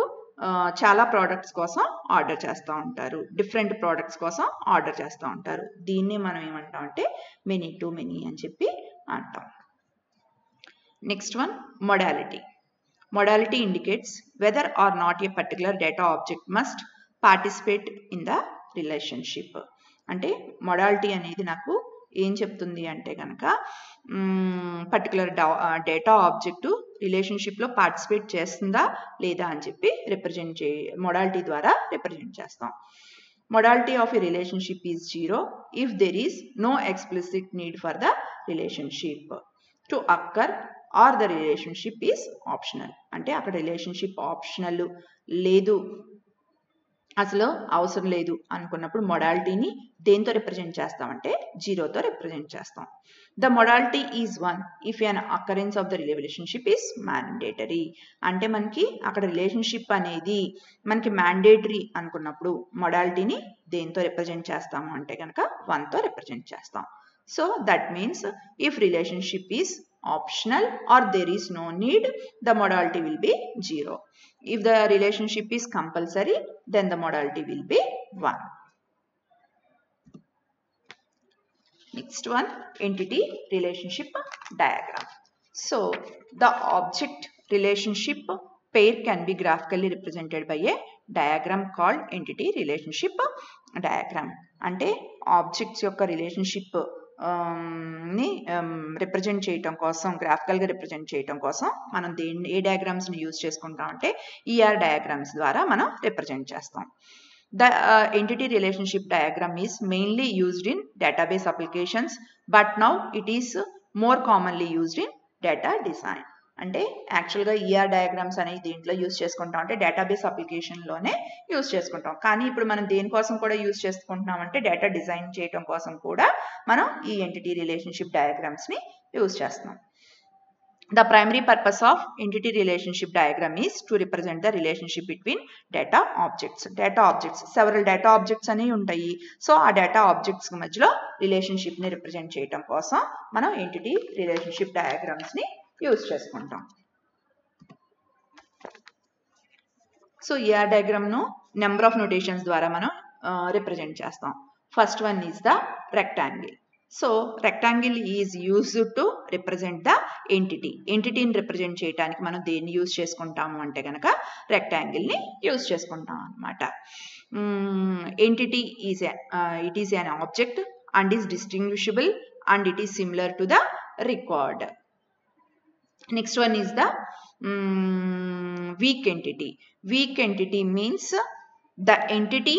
చాలా ప్రోడక్ట్స్ కోసం ఆర్డర్ చేస్తూ ఉంటారు. డిఫరెంట్ ప్రోడక్ట్స్ కోసం ఆర్డర్ చేస్తూ ఉంటారు. దీన్ని మనం ఏమంటాం అంటే మెనీ టు మెనీ అని చెప్పి అంటాం. Next one, modality. Modality indicates whether or not a particular data object must participate in the relationship. అంటే మొడాలిటీ అనేది నాకు ఏం చెప్తుంది అంటే కనుక పర్టికులర్ డేటా ఆబ్జెక్టు రిలేషన్షిప్లో పార్టిసిపేట్ చేస్తుందా లేదా అని చెప్పి మొడాలిటీ ద్వారా రిప్రజెంట్ చేస్తాం. Modality of a relationship is 0 if there is no explicit need for the relationship to occur or the relationship is optional. అంటే అక్కడ రిలేషన్షిప్ ఆప్షనల్ లేదు, అసలు అవసరం లేదు అనుకున్నప్పుడు మొడాలిటీని దేంతో రిప్రజెంట్ చేస్తామంటే 0తో రిప్రజెంట్ చేస్తాం. The modality is 1 if an occurrence of the relationship is mandatory. అంటే మనకి అక్కడ రిలేషన్షిప్ అనేది మనకి మ్యాండేటరీ అనుకున్నప్పుడు మొడాలిటీని దేంతో రిప్రజెంట్ చేస్తాము అంటే కనుక 1తో రిప్రజెంట్ చేస్తాం. So that means if relationship is optional or there is no need, the modality will be 0. If the relationship is compulsory, then the modality will be 1. Next one, entity relationship diagram. So the object relationship pair can be graphically represented by a diagram called entity relationship diagram. అంటే objects యొక్క relationship ని represent చేయటం కోసం, గ్రాఫికల్గా represent చేయటం కోసం మనం ఏ డయాగ్రామ్స్ని use చేసుకుంటాం అంటే ఈఆర్ డయాగ్రామ్స్ ద్వారా మనం రిప్రజెంట్ చేస్తాం. The entity relationship diagram is mainly used in database applications, but now it is more commonly used in data design. అంటే యాక్చువల్గా ఈఆర్ డయాగ్రామ్స్ అనేది దీంట్లో యూస్ చేసుకుంటాం, అంటే డేటాబేస్ అప్లికేషన్లోనే యూస్ చేసుకుంటాం. కానీ ఇప్పుడు మనం దేనికోసం కూడా యూస్ చేసుకుంటున్నాం అంటే డేటా డిజైన్ చేయడం కోసం కూడా మనం ఈ ఎంటిటీ రిలేషన్షిప్ డయాగ్రామ్స్ని యూస్ చేస్తున్నాం. The primary purpose of entity relationship diagram is to represent the relationship between data objects. Data objects, several data objects అనేవి ఉంటాయి. సో ఆ డేటా ఆబ్జెక్ట్స్ మధ్యలో రిలేషన్షిప్ని రిప్రజెంట్ చేయడం కోసం మనం ఎంటిటీ రిలేషన్షిప్ డయాగ్రామ్స్ని యూజ్ చేసుకుంటాం. సో ఈఆర్ డయాగ్రామ్ను నెంబర్ ఆఫ్ నోటేషన్స్ ద్వారా మనం రిప్రజెంట్ చేస్తాం. First one is the rectangle. So rectangle is used to represent the entity. ఎంటిటీని రిప్రజెంట్ చేయడానికి మనం దేన్ని యూజ్ చేసుకుంటాము అంటే కనుక రెక్టాంగిల్ని యూజ్ చేసుకుంటాం అనమాట. Entity is it is an object and is distinguishable and it is similar to the record. Next one is the weak entity. Weak entity means the entity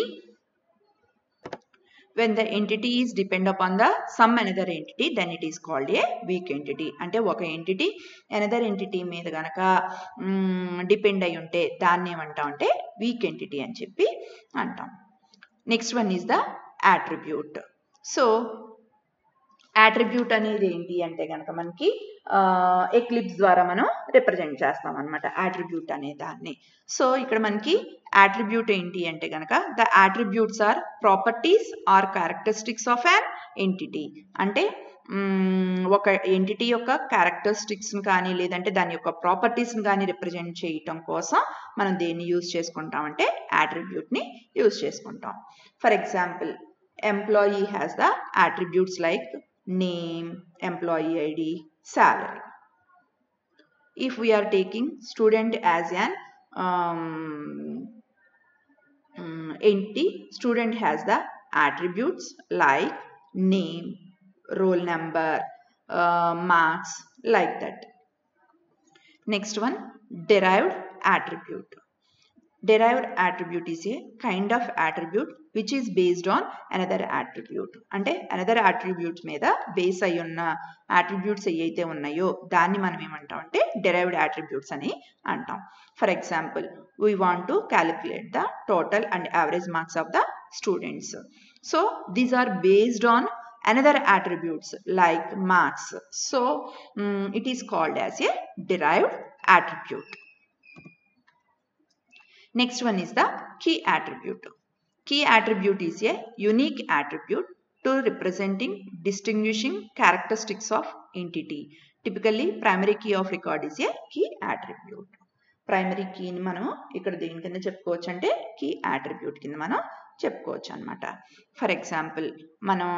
when the entity is depend upon the some another entity, then it is called a weak entity. అంటే ఒక entity another entity మీద కనుక depend అయి ఉంటే దాన్ని ఏమంటాం అంటే weak entity అని చెప్పి అంటాం. Next one is the attribute. So attribute అనేది ఏంటి అంటే కనుక మనకి ఎక్లిప్స్ ద్వారా మనం రిప్రజెంట్ చేస్తాం అనమాట యాట్రిబ్యూట్ అనే దాన్ని. సో ఇక్కడ మనకి యాట్రిబ్యూట్ ఏంటి అంటే కనుక the attributes are properties or characteristics of an entity. అంటే ఒక ఎంటిటీ యొక్క క్యారెక్టరిస్టిక్స్ని కానీ లేదంటే దాని యొక్క ప్రాపర్టీస్ని కానీ రిప్రజెంట్ చేయటం కోసం మనం దేన్ని యూజ్ చేసుకుంటామంటే యాట్రిబ్యూట్ని యూజ్ చేసుకుంటాం. For example employee has the attributes like name, employee ID, salary. If we are taking student as an entity, student has the attributes like name, roll number, marks, like that. Next one, derived attribute. Derived attribute is a kind of attribute which is based on another attribute. అంటే another attribute మీద base అయి ఉన్న attributes ఏవైతే ఉన్నాయో దాన్ని మనం ఏమంటాం అంటే derived attributes అని అంటాం. For example we want to calculate the total and average marks of the students. So these are based on another attributes like marks. So it is called as a derived attribute. Next one is the key attribute. Key attribute is a unique attribute to representing distinguishing characteristics of entity. Typically primary key of record is a key attribute. Primary key ni మనం ఇక్కడ దేని కింద చెప్పుకోవచ్చు అంటే key attribute కింద మనం చెప్పుకోవచ్చు అన్నమాట. ఫర్ ఎగ్జాంపుల్ మనం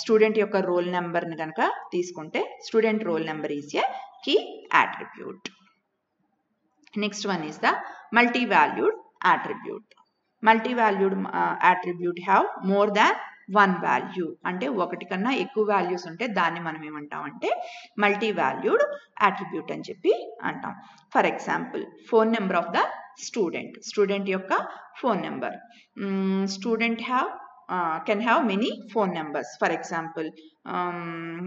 స్టూడెంట్ యొక్క రోల్ నెంబర్ని కనుక తీసుకుంటే student roll number is a key attribute. Next one is the multi-valued attribute. Multi-valued attribute have more than one value. అంటే ఒకటి కన్నా ఎక్కువ వాల్యూస్ ఉంటే దాన్ని మనం ఏమంటాం అంటే మల్టీ-వాల్యూడ్ అట్రిబ్యూట్ అని చెప్పి అంటాం. For example phone number of the student. Student యొక్క phone number. Student can have many phone numbers. For example,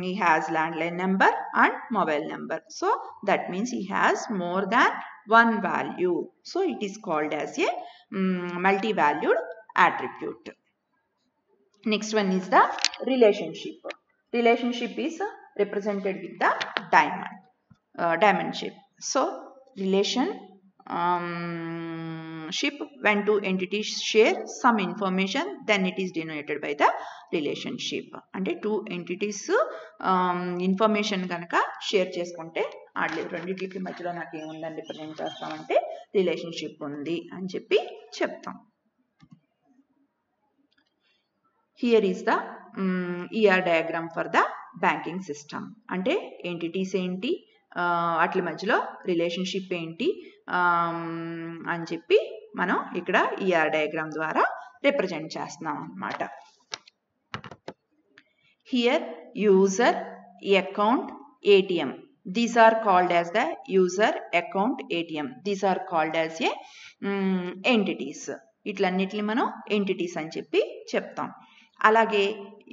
he has landline number and mobile number. So that means he has more than one value. So it is called as a multi-valued attribute. Next one is the relationship. Relationship is represented with the diamond shape. So relationship when two entities share some information, then it is denoted by the relationship. అంటే two entities information కనుక share చేసుకుంటే రెండింటికి మధ్యలో నాకు ఏముందని represent చేస్తామంటే relationship ఉంది అని చెప్పి చెప్తాం. Here is the ER diagram for the banking system. అంటే ఎంటిటీస్ ఏంటి, వాటి మధ్యలో రిలేషన్షిప్ ఏంటి అని చెప్పి మనం ఇక్కడ ఈఆర్ డయాగ్రామ్ ద్వారా రిప్రజెంట్ చేస్తున్నాం అన్నమాట. Here user, account, ATM. These are called as the user, account, ATM. These are called as a entities. ఇట్లన్నిటిని మనం ఎంటిటీస్ అని చెప్పి చెప్తాం. అలాగే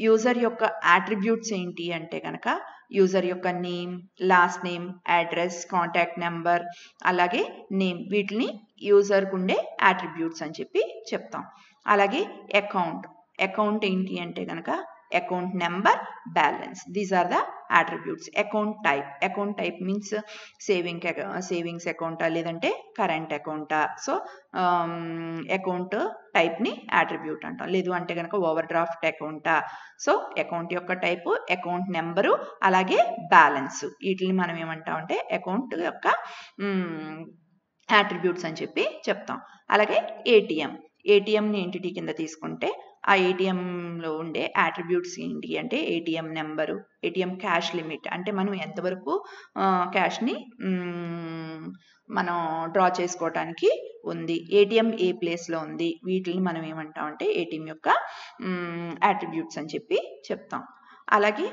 యూజర్ యొక్క యాట్రిబ్యూట్స్ ఏంటి అంటే కనుక యూజర్ యొక్క name, last name, address, contact number, అలాగే నేమ్, వీటిని యూజర్కు ఉండే యాట్రిబ్యూట్స్ అని చెప్పి చెప్తాం. అలాగే అకౌంట్ ఏంటి అంటే కనుక account number, balance, these are the attributes. Account type means savings అకౌంటా లేదంటే కరెంట్ అకౌంటా. సో అకౌంట్ టైప్ని యాట్రిబ్యూట్ అంటాం. లేదు అంటే కనుక ఓవర్ డ్రాఫ్ట్ అకౌంటా. సో అకౌంట్ యొక్క టైపు, అకౌంట్ నెంబరు, అలాగే బ్యాలెన్స్, వీటిని మనం ఏమంటామంటే అకౌంట్ యొక్క యాట్రిబ్యూట్స్ అని చెప్పి చెప్తాం. అలాగే ఏటీఎంని ఎంటిటీ కింద తీసుకుంటే ఆ ఏటీఎంలో ఉండే యాట్రిబ్యూట్స్ ఏంటి అంటే ATM number, ATM cash limit, అంటే మనం ఎంతవరకు క్యాష్ని మనం డ్రా చేసుకోవటానికి ఉంది, ఏటీఎం ఏ ప్లేస్లో ఉంది, వీటిని మనం ఏమంటామంటే ఏటీఎం యొక్క యాట్రిబ్యూట్స్ అని చెప్పి చెప్తాం. అలాగే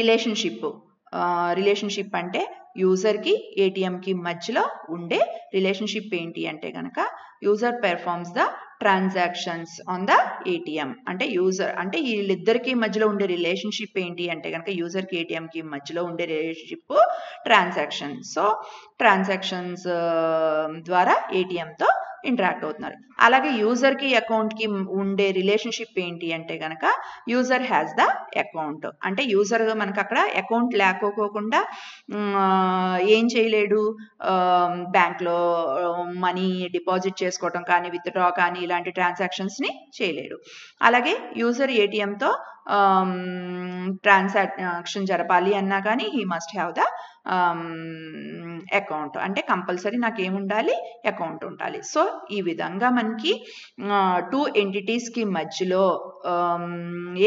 రిలేషన్షిప్ అంటే యూజర్కి ఏటీఎంకి మధ్యలో ఉండే రిలేషన్షిప్ ఏంటి అంటే కనుక user performs the transactions on the ATM. అంటే యూజర్ అంటే వీళ్ళిద్దరికి మధ్యలో ఉండే రిలేషన్షిప్ ఏంటి అంటే కనుక యూజర్కి ఏటీఎంకి మధ్యలో ఉండే రిలేషన్షిప్ ట్రాన్సాక్షన్. సో ట్రాన్సాక్షన్స్ ద్వారా ఏటీఎంతో ఇంటరాక్ట్ అవుతున్నారు. అలాగే యూజర్కి అకౌంట్కి ఉండే రిలేషన్షిప్ ఏంటి అంటే కనుక యూజర్ హ్యాస్ ద అకౌంట్. అంటే యూజర్ మనకు అక్కడ అకౌంట్ లేకపోకుండా ఏం చేయలేడు, బ్యాంక్లో మనీ డిపాజిట్ చేసుకోవటం కానీ విత్డ్రా కానీ ఇలాంటి ట్రాన్సాక్షన్స్ని చేయలేడు. అలాగే యూజర్ ఏటీఎంతో ట్రాన్సాక్షన్ జరపాలి అన్నా కానీ he must have the account. అంటే కంపల్సరీ నాకు ఏముండాలి, అకౌంట్ ఉండాలి. సో ఈ విధంగా మనకి టూ ఎంటిటీస్కి మధ్యలో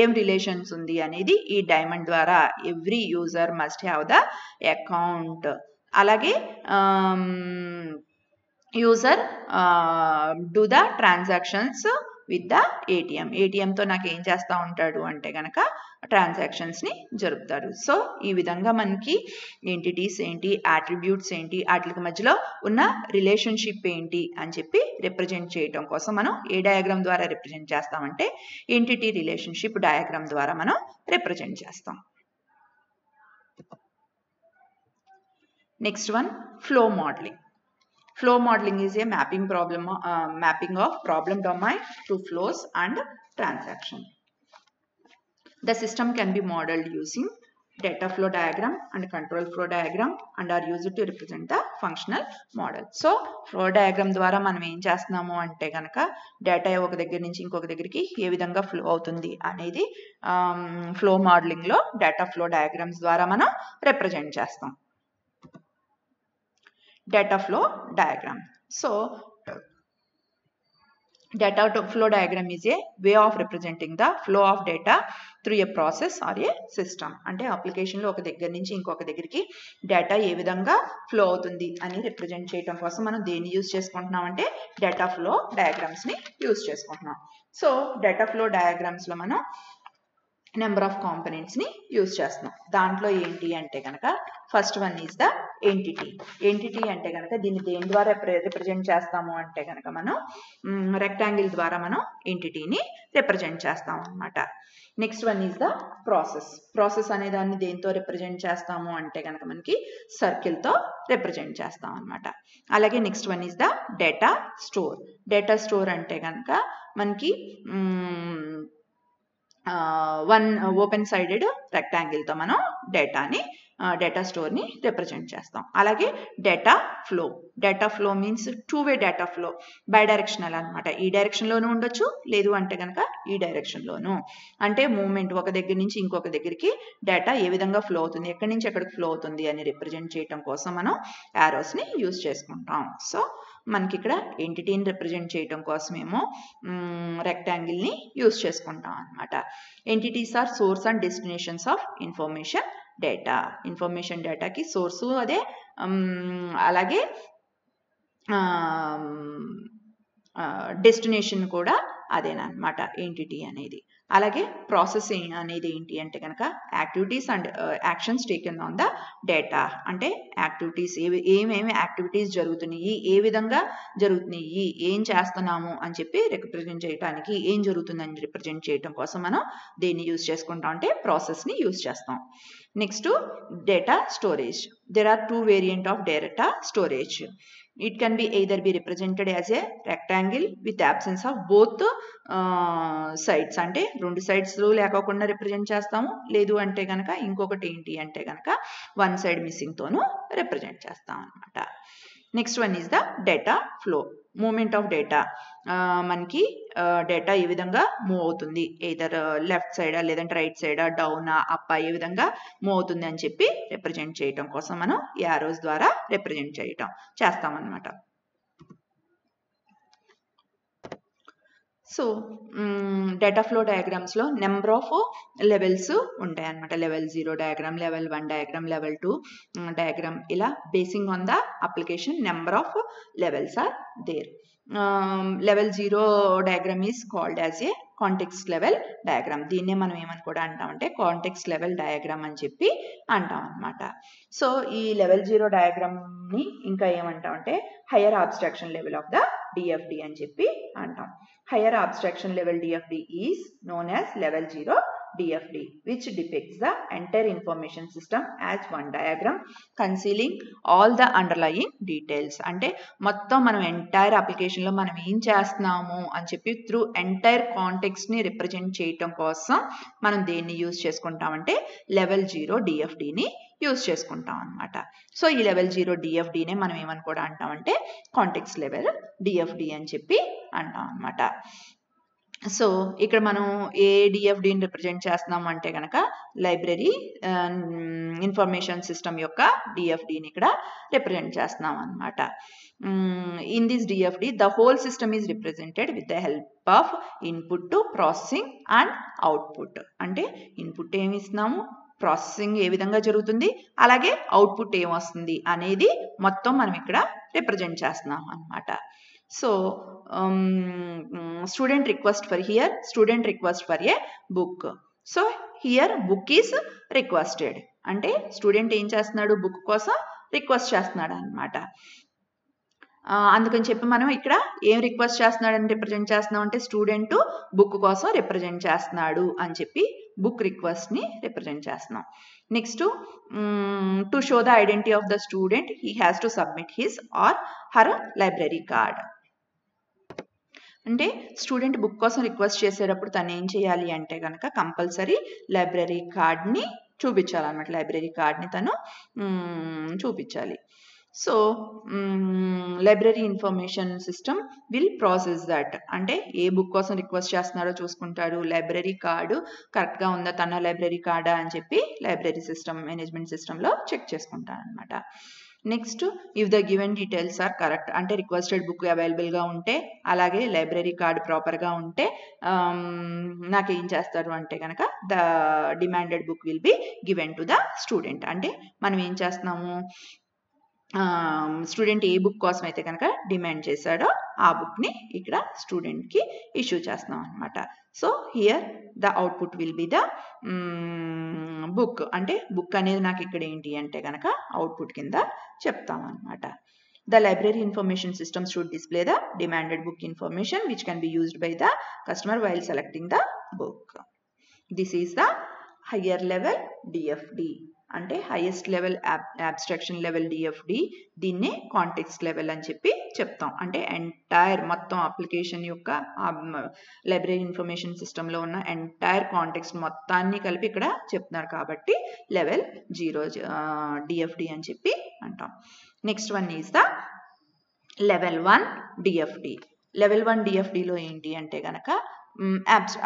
ఏం రిలేషన్స్ ఉంది అనేది ఈ డైమండ్ ద్వారా every user must have the account. అలాగే user do the transactions with the ఏటీఎంతో నాకు ఏం చేస్తూ ఉంటాడు అంటే కనుక ట్రాన్సాక్షన్స్ని జరుపుతారు. సో ఈ విధంగా మనకి ఎంటిటీస్ ఏంటి, యాట్రిబ్యూట్స్ ఏంటి, వాటి మధ్యలో ఉన్న రిలేషన్షిప్ ఏంటి అని చెప్పి రిప్రజెంట్ చేయడం కోసం మనం ఏ డయాగ్రామ్ ద్వారా రిప్రజెంట్ చేస్తామంటే ఎంటిటీ రిలేషన్షిప్ డయాగ్రామ్ ద్వారా మనం రిప్రజెంట్ చేస్తాం. Next one, flow modelling. Flow modeling is a mapping of problem domain to flows and transaction. The system can be modeled using data flow diagram and control flow diagram and are used to represent the functional model. So flow diagram ద్వారా మనం ఏం చేస్తున్నాము అంటే కనుక data ఒక దగ్గర నుంచి ఇంకొక దగ్గరికి ఏ విధంగా ఫ్లో అవుతుంది అనేది ఫ్లో మోడలింగ్లో డేటా ఫ్లో డయాగ్రామ్స్ ద్వారా మనం రిప్రజెంట్ చేస్తాం. Data flow diagram. So data flow diagram is a way of representing the flow of data through a process or a system. అంటే అప్లికేషన్లో ఒక దగ్గర నుంచి ఇంకొక దగ్గరికి డేటా ఏ విధంగా ఫ్లో అవుతుంది అని రిప్రజెంట్ చేయడం కోసం మనం దేన్ని యూజ్ చేసుకుంటున్నాం అంటే డేటా ఫ్లో డయాగ్రామ్స్ని యూజ్ చేసుకుంటున్నాం. సో డేటా ఫ్లో డయాగ్రామ్స్లో మనం నెంబర్ ఆఫ్ కాంపోనెంట్స్ని యూజ్ చేస్తున్నాం. దాంట్లో ఏంటి అంటే కనుక first one is the entity అంటే కనుక దీన్ని దేని ద్వారా రిప్రజెంట్ చేస్తాము అంటే కనుక మనం రెక్టాంగిల్ ద్వారా మనం ఎంటిటీని రిప్రజెంట్ చేస్తాం అన్నమాట. Next one is the process అనే దాన్ని దేంతో రిప్రజెంట్ చేస్తాము అంటే కనుక మనకి సర్కిల్తో రిప్రజెంట్ చేస్తాం అన్నమాట. అలాగే next one is the data store అంటే కనుక మనకి వన్ ఓపెన్ సైడెడ్ రెక్టాంగిల్తో మనం డేటా స్టోర్ని రిప్రజెంట్ చేస్తాం. అలాగే data flow means two way data flow, by directional అనమాట. ఈ డైరెక్షన్లోనూ ఉండొచ్చు, లేదు అంటే కనుక ఈ డైరెక్షన్లోనూ. అంటే మూవ్మెంట్ ఒక దగ్గర నుంచి ఇంకొక దగ్గరికి డేటా ఏ విధంగా ఫ్లో అవుతుంది, ఎక్కడి నుంచి ఎక్కడికి ఫ్లో అవుతుంది అని రిప్రజెంట్ చేయడం కోసం మనం యారోస్ని యూజ్ చేసుకుంటాం. సో మనకి ఇక్కడ ఎంటిటీని రిప్రజెంట్ చేయడం కోసమేమో రెక్టాంగిల్ని యూజ్ చేసుకుంటాం అనమాట. Entities are source and destinations of information డేటాకి సోర్సు అదే, అలాగే డెస్టినేషన్ కూడా అదేనమాట ఎంటిటీ అనేది. అలాగే ప్రాసెస్ అనేది ఏంటి అంటే కనుక activities and actions taken on the data. అంటే యాక్టివిటీస్ ఏమేమి యాక్టివిటీస్ జరుగుతున్నాయి, ఏ విధంగా జరుగుతున్నాయి, ఏం చేస్తున్నాము అని చెప్పి రిప్రజెంట్ చేయడానికి, ఏం జరుగుతుందని రిప్రజెంట్ చేయడం కోసం మనం దేన్ని యూజ్ చేసుకుంటాం అంటే ప్రాసెస్ని యూజ్ చేస్తాం. Next data storage. There are two variants of data storage. It can be either be represented as a rectangle with absence of both sides. అంటే రెండు sides లేకోకుండా రిప్రజెంట్ చేస్తాము. లేదు అంటే కనుక ఇంకొకటి ఏంటి అంటే కనుక వన్ సైడ్ మిస్సింగ్ తోను రిప్రజెంట్ చేస్తాం అనమాట. Next one is the data flow. Moment of data. మనకి డేటా ఏ విధంగా మూవ్ అవుతుంది, ఎయిదర్ లెఫ్ట్ సైడా లేదంటే రైట్ సైడా, డౌనా అప్పా, ఏ విధంగా మూవ్ అవుతుంది అని చెప్పి రిప్రజెంట్ చేయటం కోసం మనం యారోస్ ద్వారా రిప్రజెంట్ చేస్తామన్నమాట. సో డేటా ఫ్లో డయాగ్రామ్స్లో నెంబర్ ఆఫ్ లెవెల్స్ ఉంటాయి అన్నమాట. Level 0 diagram, level 1 diagram, level 2 diagram, ఇలా basing on the application number of levels are there. Level 0 diagram is called as a context level diagram. దీన్నే మనం ఏమని కూడా అంటామంటే context level diagram అని చెప్పి అంటాం అనమాట. సో ఈ లెవెల్ 0 డయాగ్రామ్ని ఇంకా ఏమంటామంటే higher abstraction level of the DFD అని చెప్పి అంటాం. Higher abstraction level DFD is known as level 0 DFD, which depicts the entire information system as one diagram concealing all the underlying details. అంటే మొత్తం మనం entire అప్లికేషన్లో మనం ఏం చేస్తున్నాము అని చెప్పి త్రూ ఎంటైర్ కాంటెక్స్ట్ని రిప్రజెంట్ చేయటం కోసం మనం దేన్ని యూజ్ చేసుకుంటామంటే లెవెల్ 0 DFDని యూజ్ చేసుకుంటాం అనమాట. సో ఈ లెవెల్ 0 DFDనే మనం ఏమని కూడా అంటామంటే కాంటెక్స్ట్ లెవెల్ DFD అని చెప్పి అంటాం అనమాట. సో ఇక్కడ మనం ఏ డిఎఫ్డిని రిప్రజెంట్ చేస్తున్నాము అంటే కనుక లైబ్రరీ ఇన్ఫర్మేషన్ సిస్టమ్ యొక్క డిఎఫ్డిని ఇక్కడ రిప్రజెంట్ చేస్తున్నాం అనమాట. In this DFD the whole system is represented with the help of input to processing and output. అంటే ఇన్పుట్ ఏమి ఇస్తున్నాము, ప్రాసెసింగ్ ఏ విధంగా జరుగుతుంది, అలాగే అవుట్పుట్ ఏమొస్తుంది అనేది మొత్తం మనం ఇక్కడ రిప్రజెంట్ చేస్తున్నాం అనమాట. So student request for a book. So here book is requested. అంటే స్టూడెంట్ ఏం చేస్తున్నాడు, బుక్ కోసం రిక్వెస్ట్ చేస్తున్నాడు అనమాట. అందుకని చెప్పి మనం ఇక్కడ ఏం రిక్వెస్ట్ చేస్తున్నాడని రిప్రజెంట్ చేస్తున్నాం అంటే స్టూడెంట్ బుక్ కోసం రిప్రజెంట్ చేస్తున్నాడు అని చెప్పి బుక్ రిక్వెస్ట్ని రిప్రజెంట్ చేస్తున్నాం. Next to show the identity of the student he has to submit his or her library card. అంటే స్టూడెంట్ బుక్ కోసం రిక్వెస్ట్ చేసేటప్పుడు తను ఏం చేయాలి అంటే కనుక కంపల్సరీ లైబ్రరీ కార్డ్ని చూపించాలన్నమాట. లైబ్రరీ కార్డ్ని తను చూపించాలి. So library information system will process that. అంటే ఏ బుక్ కోసం రిక్వెస్ట్ చేస్తున్నాడో చూసుకుంటాడు, లైబ్రరీ కార్డు కరెక్ట్గా ఉందా, తన లైబ్రరీ కార్డా అని చెప్పి లైబ్రరీ సిస్టమ్ మేనేజ్మెంట్ సిస్టంలో చెక్ చేసుకుంటాడు అనమాట. Next if the given details are correct, అంటే రిక్వెస్టెడ్ బుక్ అవైలబుల్గా ఉంటే అలాగే లైబ్రరీ కార్డ్ ప్రాపర్గా ఉంటే నాకేం చేస్తారు అంటే కనుక the demanded book will be given to the student. అంటే మనం ఏం చేస్తున్నాము, స్టూడెంట్ ఏ బుక్ కోసం అయితే కనుక డిమాండ్ చేశాడో ఆ బుక్ని ఇక్కడ స్టూడెంట్కి ఇష్యూ చేస్తున్నాం అనమాట. So here the output will be the book. అంటే బుక్ అనేది నాకు ఇక్కడ ఏంటి అంటే కనుక అవుట్పుట్ కింద చెప్తాం అనమాట. The library information system should display the demanded book information which can be used by the customer while selecting the book. This is the higher level DFD. అంటే హైయెస్ట్ లెవెల్ అబ్స్ట్రాక్షన్ లెవెల్ డిఎఫ్డి, దీన్నే context level అని చెప్పి చెప్తాం. అంటే entire మొత్తం application యొక్క library information సిస్టంలో ఉన్న ఎంటైర్ కాంటెక్స్ట్ మొత్తాన్ని కలిపి ఇక్కడ చెప్తున్నారు కాబట్టి లెవెల్ 0 డిఎఫ్డి అని చెప్పి అంటాం. Next one is the level 1 DFD. Level 1 డిఎఫ్డిలో ఏంటి అంటే కనుక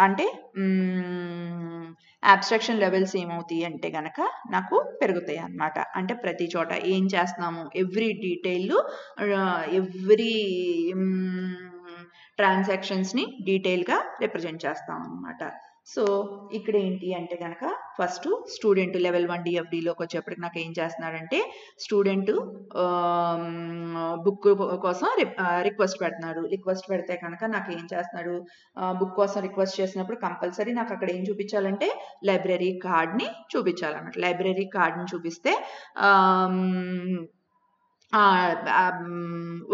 అంటే అబ్స్ట్రాక్షన్ లెవెల్స్ ఏమవుతాయి అంటే కనుక నాకు పెరుగుతాయి అన్నమాట. అంటే ప్రతి చోట ఏం చేస్తున్నాము, ఎవ్రీ డీటెయిల్, ఎవ్రీ ట్రాన్సాక్షన్స్ని డీటెయిల్గా రిప్రజెంట్ చేస్తాం అన్నమాట. సో ఇక్కడ ఏంటి అంటే కనుక ఫస్ట్ స్టూడెంట్ లెవెల్ 1 డిఎఫ్డిలోకి వచ్చేప్పటికి నాకు ఏం చేస్తున్నాడంటే స్టూడెంట్ బుక్ కోసం రిక్వెస్ట్ పెడుతున్నాడు. రిక్వెస్ట్ పెడితే కనుక నాకు ఏం చేస్తున్నాడు, బుక్ కోసం రిక్వెస్ట్ చేసినప్పుడు కంపల్సరీ నాకు అక్కడ ఏం చూపించాలంటే లైబ్రరీ కార్డ్ని చూపించాలన్నమాట. లైబ్రరీ కార్డ్ని చూపిస్తే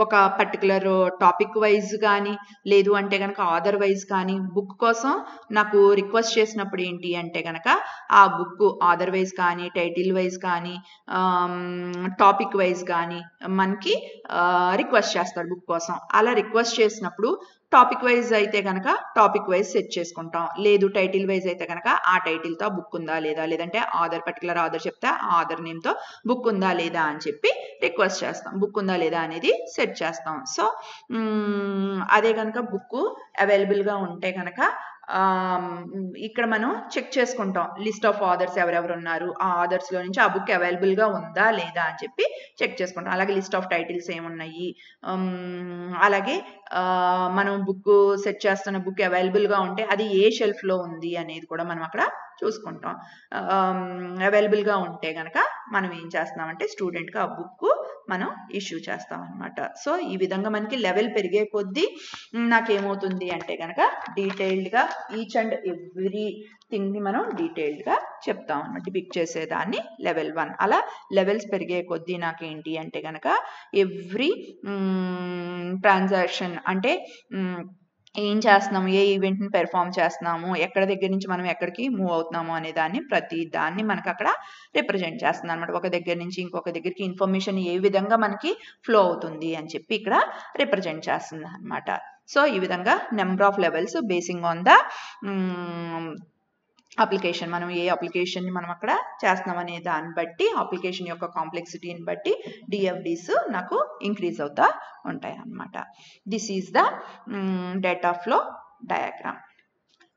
ఒక పర్టికులర్ టాపిక్ వైజ్ కానీ లేదు అంటే కనుక ఆథర్ వైజ్ కానీ బుక్ కోసం నాకు రిక్వెస్ట్ చేసినప్పుడు ఏంటి అంటే కనుక ఆ బుక్ ఆథర్ వైజ్ కానీ టైటిల్ వైజ్ కానీ టాపిక్ వైజ్ కానీ మనకి రిక్వెస్ట్ చేస్తాడు బుక్ కోసం. అలా రిక్వెస్ట్ చేసినప్పుడు టాపిక్ వైజ్ అయితే కనుక టాపిక్ వైజ్ సెట్ చేసుకుంటాం, లేదు టైటిల్ వైజ్ అయితే కనుక ఆ టైటిల్తో బుక్ ఉందా లేదా, లేదంటే ఆథర్ పర్టికులర్ ఆథర్ చెప్తే ఆ ఆథర్ నేమ్తో బుక్ ఉందా లేదా అని చెప్పి రిక్వెస్ట్ చేస్తాం. బుక్ ఉందా లేదా అనేది సెట్ చేస్తాం. సో అదే కనుక బుక్ అవైలబుల్గా ఉంటే కనుక ఇక్కడ మనం చెక్ చేసుకుంటాం లిస్ట్ ఆఫ్ ఆథర్స్ ఎవరెవరు ఉన్నారు, ఆ ఆథర్స్లో నుంచి ఆ బుక్ అవైలబుల్గా ఉందా లేదా అని చెప్పి చెక్ చేసుకుంటాం. అలాగే లిస్ట్ ఆఫ్ టైటిల్స్ ఏమున్నాయి, అలాగే మనం బుక్ సెట్ చేస్తున్న బుక్ అవైలబుల్గా ఉంటే అది ఏ షెల్ఫ్లో ఉంది అనేది కూడా మనం అక్కడ చూసుకుంటాం. అవైలబుల్గా ఉంటే కనుక మనం ఏం చేస్తున్నామంటే స్టూడెంట్కి ఆ బుక్ మనం ఇష్యూ చేస్తాం అనమాట. సో ఈ విధంగా మనకి లెవెల్ పెరిగే కొద్దీ నాకేమవుతుంది అంటే కనుక డీటెయిల్డ్గా ఈచ్ అండ్ ఎవ్రీ థింగ్ని మనం డీటెయిల్డ్గా చెప్తాం అనమాట. డిపిక్ట్ చేసేదాన్ని లెవెల్ 1. అలా లెవెల్స్ పెరిగే కొద్దీ నాకేంటి అంటే కనుక ఎవ్రీ ట్రాన్సాక్షన్ అంటే ఏం చేస్తున్నాము, ఏ ఈవెంట్ని పెర్ఫామ్ చేస్తున్నాము, ఎక్కడ దగ్గర నుంచి మనం ఎక్కడికి మూవ్ అవుతున్నాము అనే దాన్ని ప్రతి దాన్ని మనకు అక్కడ రిప్రజెంట్ చేస్తుంది అనమాట. ఒక దగ్గర నుంచి ఇంకొక దగ్గరికి ఇన్ఫర్మేషన్ ఏ విధంగా మనకి ఫ్లో అవుతుంది అని చెప్పి ఇక్కడ రిప్రజెంట్ చేస్తుంది అనమాట. సో ఈ విధంగా number of levels basing on the application, మనం ఏ అప్లికేషన్ని మనం అక్కడ చేస్తున్నాం అనే దాన్ని బట్టి అప్లికేషన్ యొక్క కాంప్లెక్సిటీని బట్టి డిఎఫ్డీస్ నాకు ఇంక్రీజ్ అవుతా ఉంటాయి అన్నమాట. This is the data flow diagram.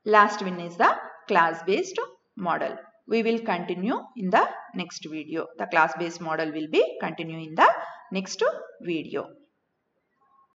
Last one is the class based model. We will continue in the next video. The class based model will be continue in the next video.